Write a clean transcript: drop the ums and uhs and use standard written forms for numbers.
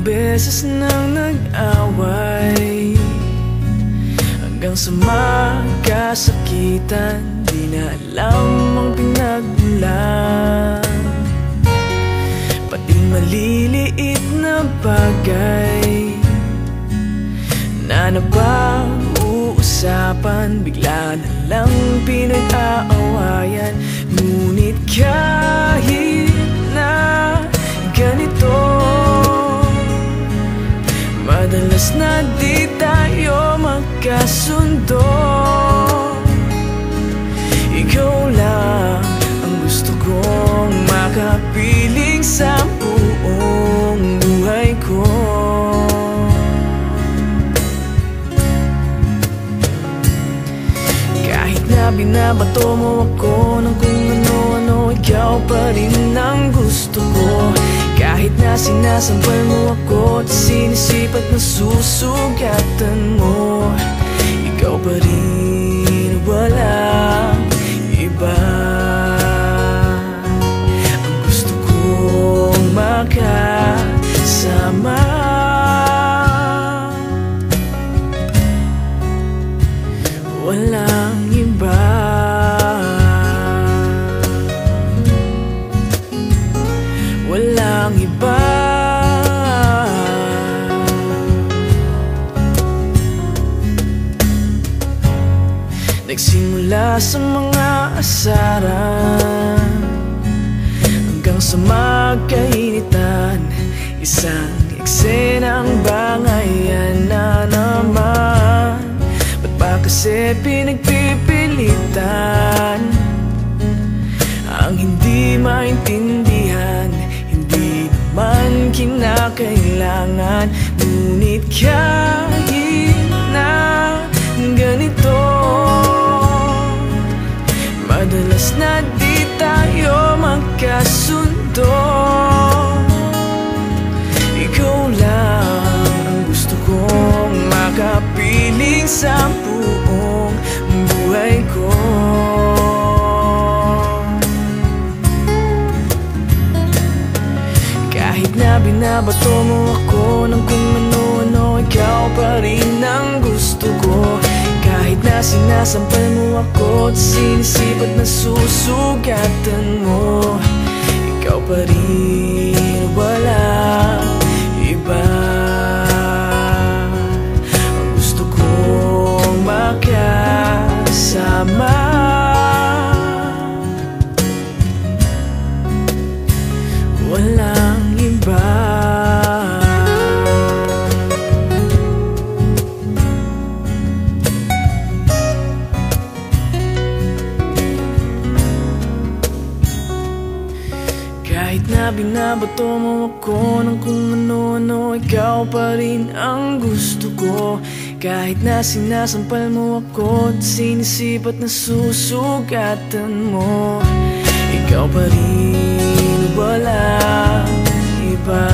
beses nang nag-away, hanggang sa magkasakitan, di na alam ang pinagmulan. Pati maliliit na bagay na napag-uusapan, bigla na lang pinag-aawayan. Ngunit kahit na ganito, madalas na di tayo magkasundo. Ikaw lang ang gusto kong makapiling sa buong buhay ko. Kahit na binabato mo ako ng kung ano-ano, ikaw pa rin ang gusto ko. Kahit na sinasampal mo ako at sinisipat na susugatan mo, ikaw pa rin, walang iba. Ang gusto kong makasama, walang iba. Walang iba. Nagsimula sa mga asaran hanggang sa magkainitan, isang eksenang bangayan na naman. Ba't ba kasi pinagpipilitan ang hindi maintindihan? Hindi naman kinakailangan. Ngunit kahit na ganito, madalas na di tayo magkasundo. Ikaw lang ang gusto kong makapiling sa buong buhay ko. Kahit na binabato mo ako ng kung ano-ano, ikaw pa rin ang gusto ko. Kahit na sinasampal mo ako at sinisipat na susugatan mo, ikaw pa rin, walang iba. Ang gusto kong makasama, walang iba. Kahit na binabato mo ako ng kung ano-ano, ikaw pa rin ang gusto ko. Kahit na sinasampal mo ako at sinisipat na susugatan mo, ikaw pa rin, walang iba.